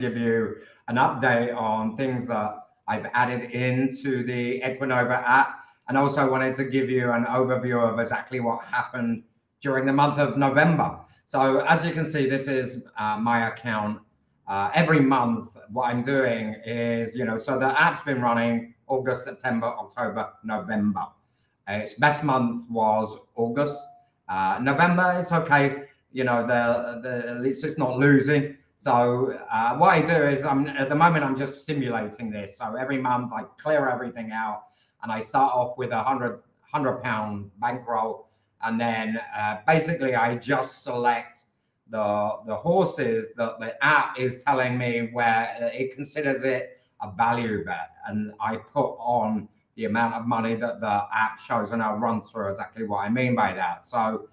give you an update on things that I've added into the EquiNova app, and also wanted to give you an overview of exactly what happened during the month of November. So as you can see, this is my account. Every month, what I'm doing is, so the app's been running August, September, October, November. Its best month was August. November is okay. At least it's not losing. So what I do is at the moment I'm just simulating this. So every month I clear everything out, and I start off with £100 bankroll, and then basically I just select the horses that the app is telling me where it considers it a value bet, and I put on the amount of money that the app shows, and I'll run through exactly what I mean by that. So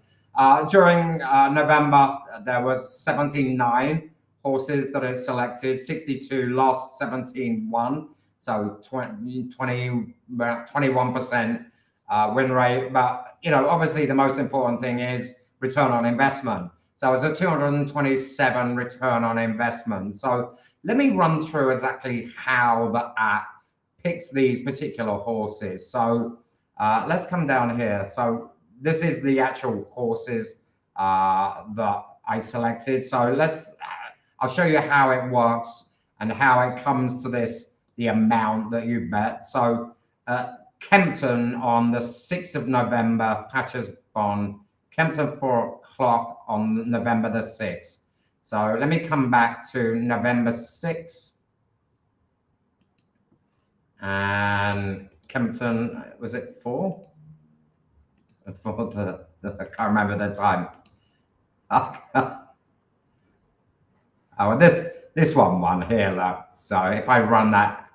during November, there was 79 horses that are selected, 62 lost, 17 won. So 21% win rate. But, obviously the most important thing is return on investment. So it's a 227 return on investment. So let me run through exactly how the app picks these particular horses. So let's come down here. So this is the actual horses that I selected. So I'll show you how it works and how it comes to the amount that you bet. So Kempton on the 6th of November, Patches Bond, Kempton 4 o'clock on November the 6th. So let me come back to November 6th. And Kempton, was it 4? I can't remember the time. Oh, this one here, look. So if I run that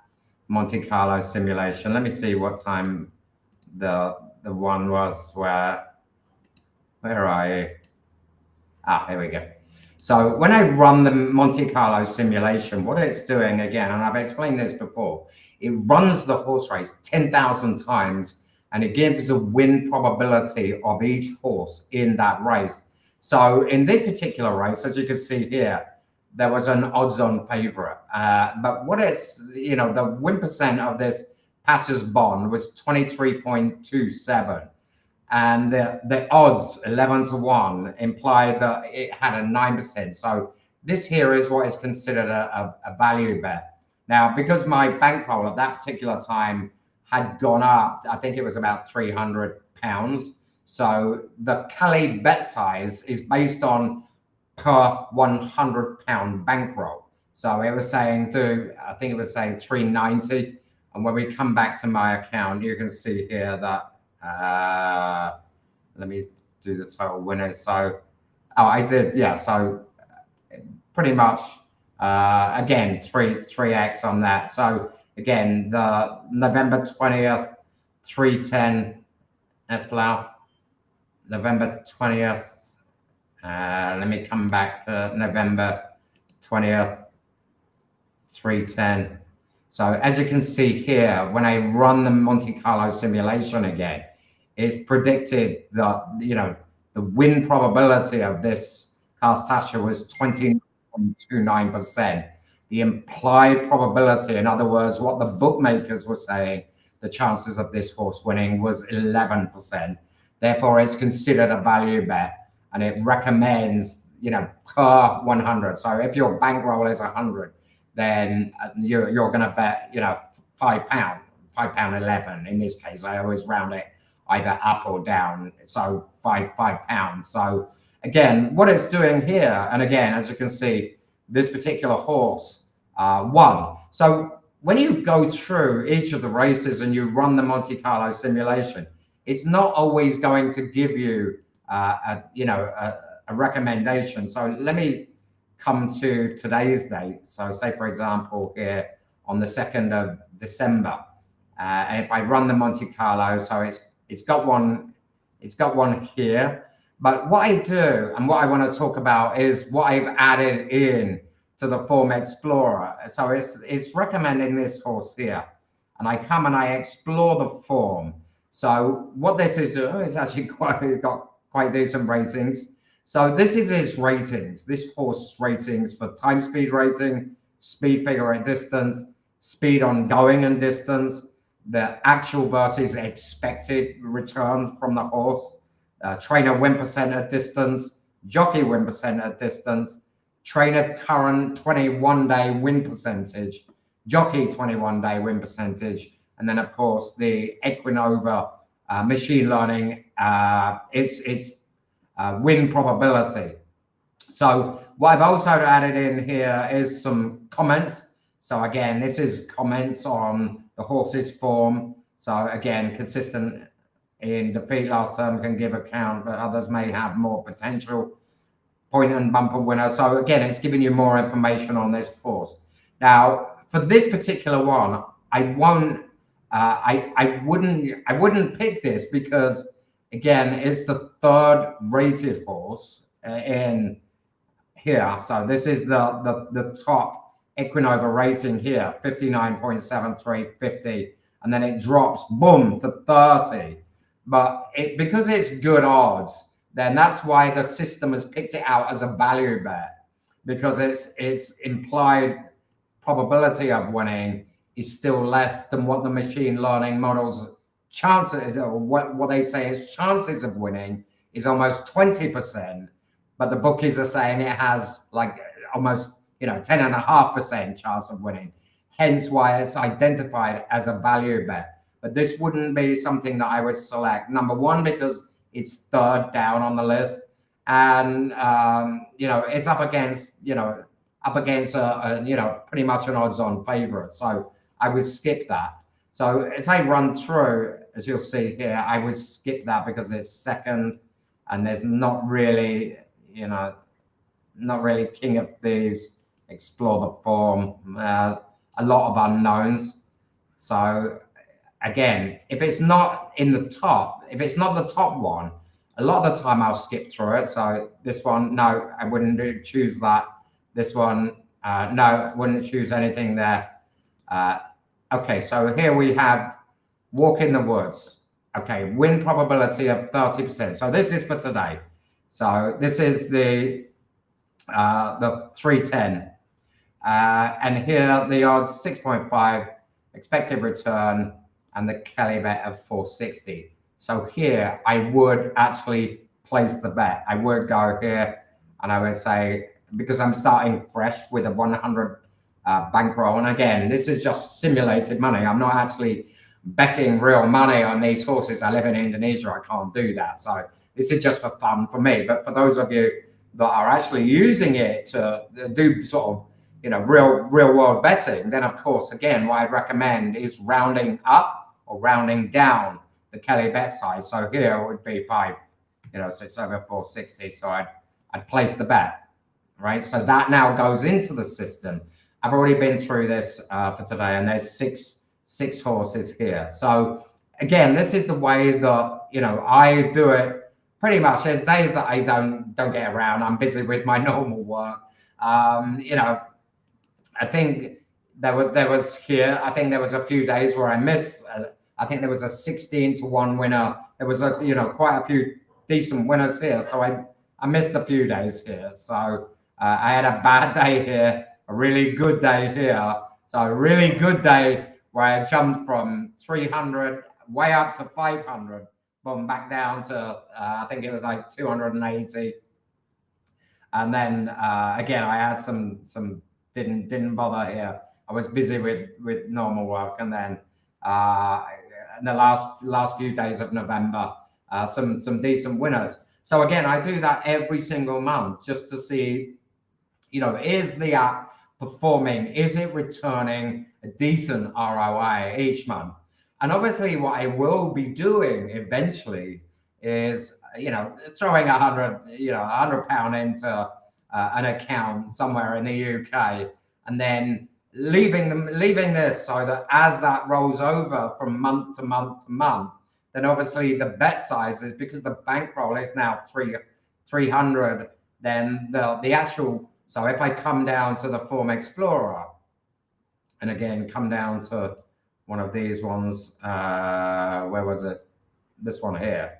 Monte Carlo simulation, let me see what time the one was where are you? Here we go. So when I run the Monte Carlo simulation, what it's doing again, and I've explained this before, it runs the horse race 10,000 times, and it gives a win probability of each horse in that race. So in this particular race, as you can see here, there was an odds-on favorite. But what it's, the win percent of this Patches Bond was 23.27. And the odds 11-1 implied that it had a 9%. So this here is what is considered a value bet. Now, because my bankroll at that particular time had gone up, I think it was about £300. So the Kelly bet size is based on per £100 bankroll. So it was saying I think it was saying 390. And when we come back to my account, you can see here that let me do the total winners. So I did, yeah. So pretty much again 3x on that. So again, the November 20th 310 FLAU, November 20th. Let me come back to November 20th 310. So as you can see here, when I run the Monte Carlo simulation again, it's predicted that, the win probability of this Castascia was 20.29%. The implied probability, in other words, what the bookmakers were saying, the chances of this horse winning was 11%. Therefore, it's considered a value bet, and it recommends, per 100. So if your bankroll is 100, then you're going to bet, £5.11 in this case. I always round it either up or down, so £5. So again, what it's doing here, and again, as you can see, this particular horse won. So when you go through each of the races and you run the Monte Carlo simulation, it's not always going to give you a recommendation. So let me come to today's date. So say, for example, here on the 2nd of December, and if I run the Monte Carlo, so it's got one here. But what I do and what I want to talk about is what I've added in to the Form Explorer. So it's recommending this horse here, and I come and I explore the form. So what this is doing is actually got quite decent ratings. So this is his ratings, this horse ratings for time speed rating, speed figure at distance, speed on going and distance, the actual versus expected returns from the horse, trainer win percent at distance, jockey win percent at distance, trainer current 21-day win percentage, jockey 21-day win percentage, and then of course the EquiNova machine learning its win probability. So what I've also added in here is some comments. So again, this is comments on the horse's form. So again, consistent in defeat last term can give account, but others may have more potential. Point and bumper winner. So again, it's giving you more information on this horse. Now, for this particular one, I wouldn't pick this because again, it's the third rated horse in here. So this is the top EquiNova rating here, 59.73, 50, and then it drops, boom, to 30. But because it's good odds, then that's why the system has picked it out as a value bet, because its implied probability of winning is still less than what the machine learning models chances, or what they say is chances of winning is almost 20%, but the bookies are saying it has like almost 10.5% chance of winning. Hence why it's identified as a value bet. But this wouldn't be something that I would select. Number one, because it's third down on the list, and it's up against pretty much an odds-on favorite. So I would skip that. So as I run through, as you'll see here, I would skip that because it's second, and there's not really King of Thieves, Explore the Form, a lot of unknowns. So again, if it's not in the top, if it's not the top one, a lot of the time I'll skip through it. So this one, no, I wouldn't choose that. This one, no, I wouldn't choose anything there. Okay, so here we have Walk in the Woods. Okay, win probability of 30%. So this is for today. So this is the 310. And here the odds 6.5, expected return, and the Kelly bet of 460. So here I would actually place the bet. I would go here and I would say, because I'm starting fresh with a 100 bankroll. And again, this is just simulated money. I'm not actually betting real money on these horses. I live in Indonesia. I can't do that. So this is just for fun for me. But for those of you that are actually using it to do sort of, real world betting, then of course, again, what I'd recommend is rounding up or rounding down the Kelly bet size. So here it would be 5, so it's over 460. So I'd place the bet, right? So that now goes into the system. I've already been through this for today, and there's six horses here. So again, this is the way that I do it. Pretty much, there's days that I don't get around. I'm busy with my normal work. I think there was here. I think there was a few days where I missed. I think there was a 16-1 winner. There was quite a few decent winners here. So I missed a few days here. So I had a bad day here, a really good day here. So a really good day where I jumped from 300 way up to 500, boom, back down to I think it was like 280. And then again, I had some didn't bother here. I was busy with normal work, and then in the last few days of November, some decent winners. So again, I do that every single month just to see, is the app performing? Is it returning a decent ROI each month? And obviously, what I will be doing eventually is, throwing £100 into an account somewhere in the UK, and then leaving this so that as that rolls over from month to month to month, then obviously the bet sizes, because the bankroll is now 300, then the actual. So if I come down to the Form Explorer, and again come down to one of these ones, where was it? This one here,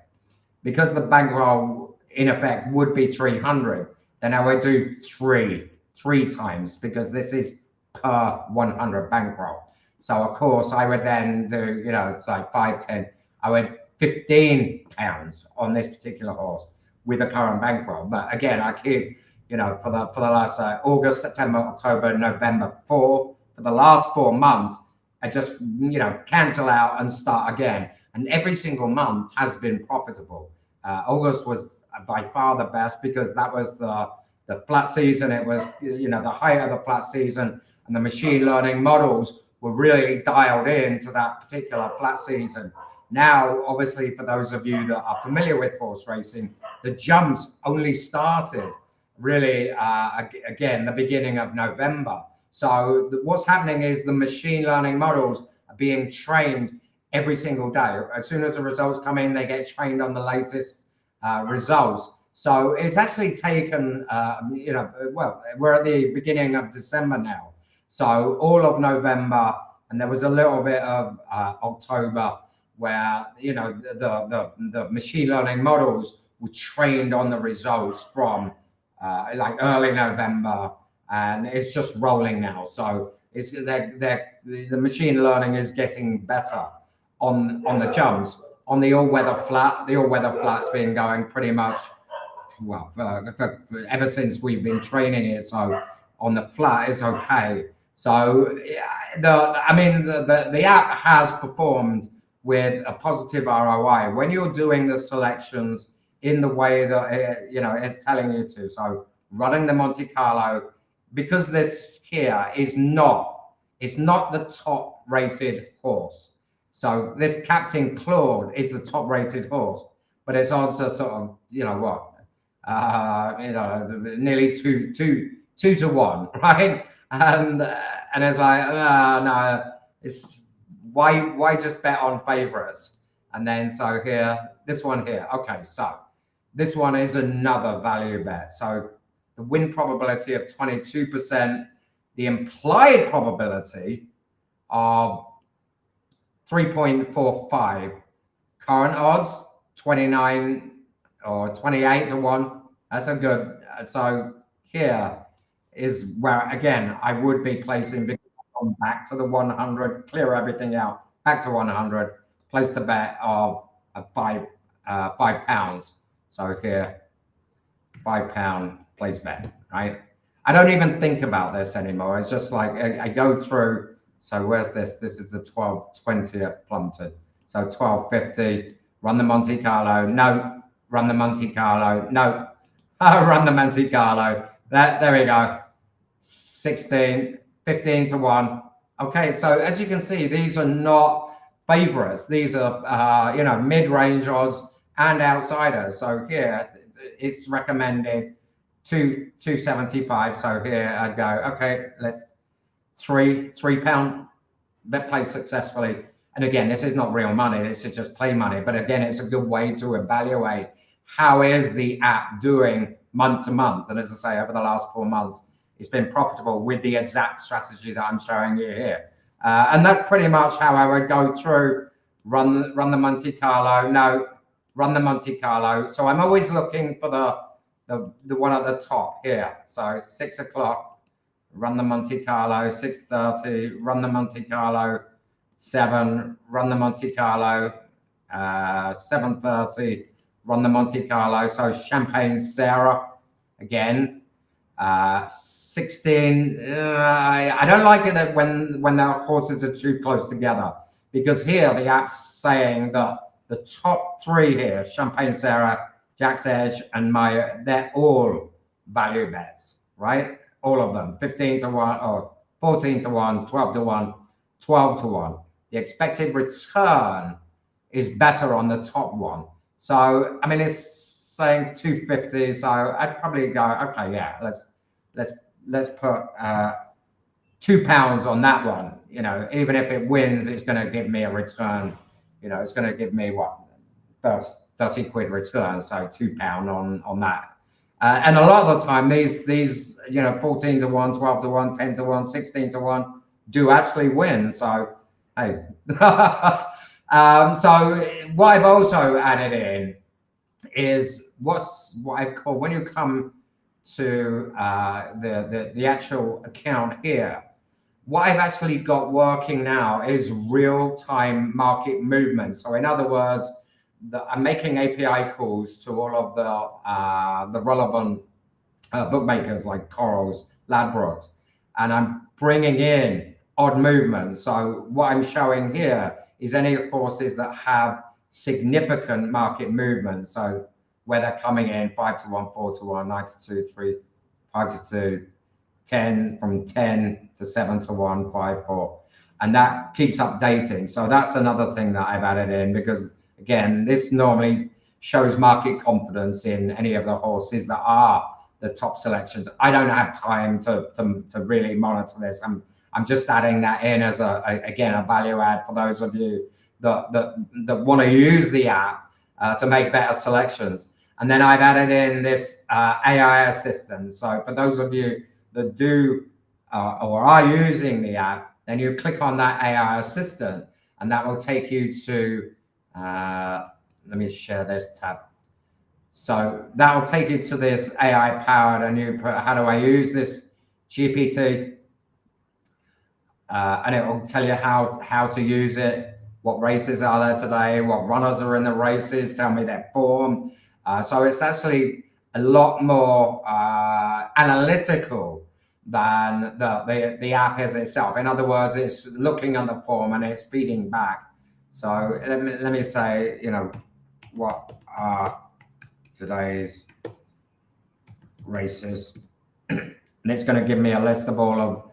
because the bankroll in effect would be 300. Then I would do three times, because this is per 100 bankroll. So of course I would then do, it's like 5, 10, I would £15 on this particular horse with the current bankroll. But again, I keep, for the last August, September, October, November, for the last 4 months, I just, cancel out and start again. And every single month has been profitable. August was by far the best because that was the flat season. It was, the height of the flat season, and the machine learning models were really dialed in to that particular flat season. Now, obviously, for those of you that are familiar with horse racing, the jumps only started really, again, the beginning of November. So what's happening is the machine learning models are being trained every single day. As soon as the results come in, they get trained on the latest results. So it's actually taken, well, we're at the beginning of December now. So all of November, and there was a little bit of October, where the machine learning models were trained on the results from like early November, and it's just rolling now. So it's the machine learning is getting better on the jumps. On the all-weather flat, the all-weather flat's been going pretty much, well, ever since we've been training it. So on the flat is okay. So the app has performed with a positive ROI when you're doing the selections in the way that it's telling you to. So running the Monte Carlo, because this here is not the top rated horse. So this Captain Claude is the top rated horse, but it's also sort of, nearly two to one, right? And it's like, no, it's why just bet on favorites? And then so here, this one here. Okay, so this one is another value bet. So the win probability of 22%, the implied probability of 3.45, current odds 29 or 28 to 1. That's a good. So here is where again I would be placing back to the 100, clear everything out, back to 100, place the bet of £5. So here, £5 place bet, right? I don't even think about this anymore. It's just like I go through. So where's this? This is the 12.20 at Plumpton. So 12.50, run the Monte Carlo. No, run the Monte Carlo. No, run the Monte Carlo. There we go. 16, 15 to 1. Okay, so as you can see, these are not favorites. These are, mid-range odds and outsiders. So here, it's recommended 275. So here I go, okay, let's £3 bet play successfully. And again, this is not real money. This is just play money. But again, it's a good way to evaluate how is the app doing month to month. And as I say, over the last 4 months, it's been profitable with the exact strategy that I'm showing you here. And that's pretty much how I would go through, run the Monte Carlo. No, run the Monte Carlo. So I'm always looking for the one at the top here. So 6 o'clock, run the Monte Carlo. 6:30, run the Monte Carlo. 7, run the Monte Carlo. 7:30, run the Monte Carlo. So Champagne Sarah again. 16. I don't like it that when the horses are too close together, because here the app's saying that the top 3 here, Champagne Sarah, Jack's Edge, and Maya, they're all value bets, right? All of them, 15 to 1 or 14 to 1, 12 to 1, 12 to 1. The expected return is better on the top one. So, I mean, it's saying 250. So I'd probably go, okay, yeah, let's put £2 on that one. Even if it wins, it's going to give me a return. It's going to give me what, 30 quid return. So £2 on that. And a lot of the time, these 14 to 1, 12 to 1, 10 to 1, 16 to 1 do actually win. So hey, so what I've also added in is what I've called, when you come to the actual account here, what I've actually got working now is real-time market movement. So in other words, I'm making API calls to all of the relevant bookmakers like Corals, Ladbrokes, and I'm bringing in odd movements. So what I'm showing here is any horses that have significant market movement. So where they're coming in 5-1, 4-1, 9-2, 3, 5-2, 10, from 10 to 7-1, 5-4, and that keeps updating. So that's another thing that I've added in, because again, this normally shows market confidence in any of the horses that are the top selections. I don't have time to really monitor this. I'm just adding that in as again a value add for those of you that want to use the app to make better selections. And then I've added in this AI assistant. So for those of you that do or are using the app, then you click on that AI assistant, and that will take you to let me share this tab. So that will take you to this AI powered, and you put, how do I use this GPT? And it will tell you how to use it, what races are there today, what runners are in the races, tell me their form. So it's actually a lot more analytical than the app is itself. In other words, it's looking at the form and it's feeding back. So let me say, what are today's races? And it's going to give me a list of all of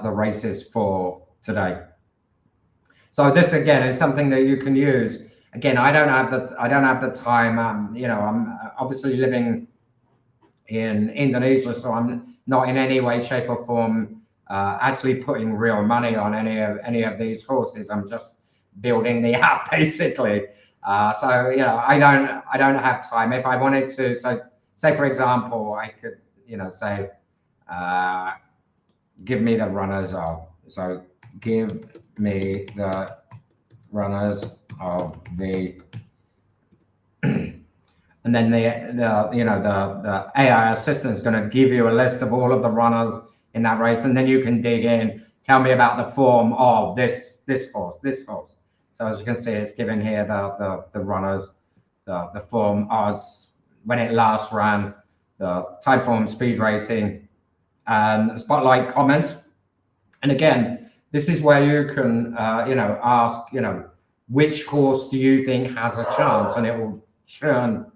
the races for today. So this again is something that you can use. Again, I don't have the time. I'm obviously living in Indonesia, so I'm not in any way, shape, or form actually putting real money on any of these horses. I'm just building the app basically. So I don't have time. If I wanted to, so say for example, I could say give me the runners of. So give me the runners of the, and then the AI assistant is going to give you a list of all of the runners in that race, and then you can dig in, tell me about the form of this horse. So as you can see, it's given here the runners, the form odds, when it last ran, the type form, speed rating, and spotlight comments. And again, this is where you can ask which horse do you think has a chance, and it will churn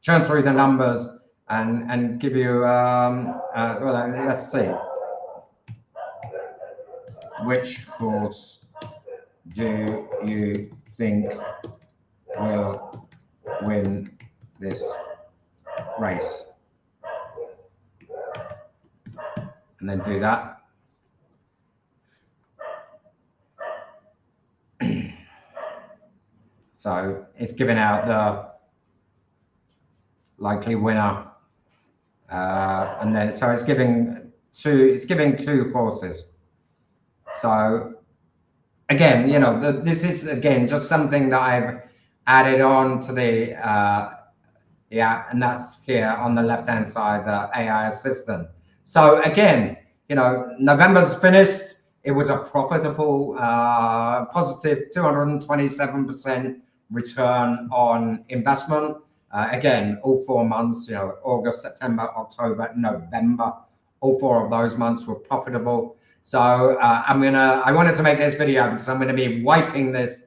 through the numbers and give you well, let's see, which horse do you think will win this race, and then do that. So it's giving out the likely winner, and then so it's giving two horses. So again, this is again just something that I've added on to the app, and that's here on the left hand side, the AI assistant. So again, November's finished. It was a profitable, positive 227% return on investment. Again, all 4 months, August, September, October, November, all 4 of those months were profitable. So I wanted to make this video because I'm going to be wiping this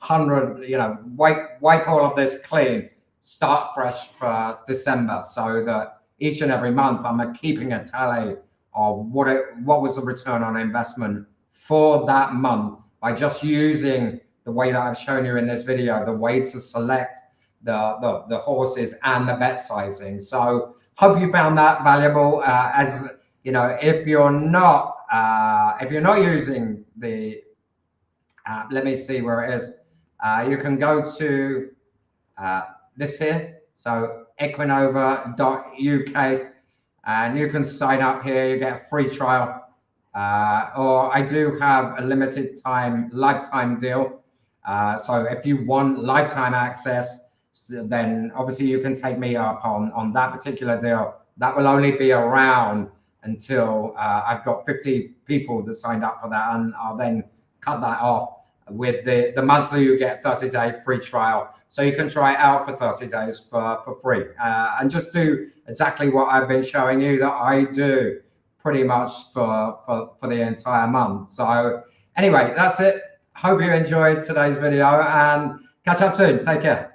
wipe all of this clean, start fresh for December, so that each and every month I'm keeping a tally of what was the return on investment for that month by just using the way that I've shown you in this video, the way to select the horses and the bet sizing. So hope you found that valuable. As if you're not using the app, let me see where it is. You can go to this here, so EquiNova.uk, and you can sign up here. You get a free trial, or I do have a limited time lifetime deal. So if you want lifetime access, then obviously you can take me up on that particular deal. That will only be around until I've got 50 people that signed up for that, and I'll then cut that off with the monthly. You get 30-day free trial, so you can try it out for 30 days for free, and just do exactly what I've been showing you that I do pretty much for the entire month. So anyway, that's it. Hope you enjoyed today's video, and catch up soon. Take care.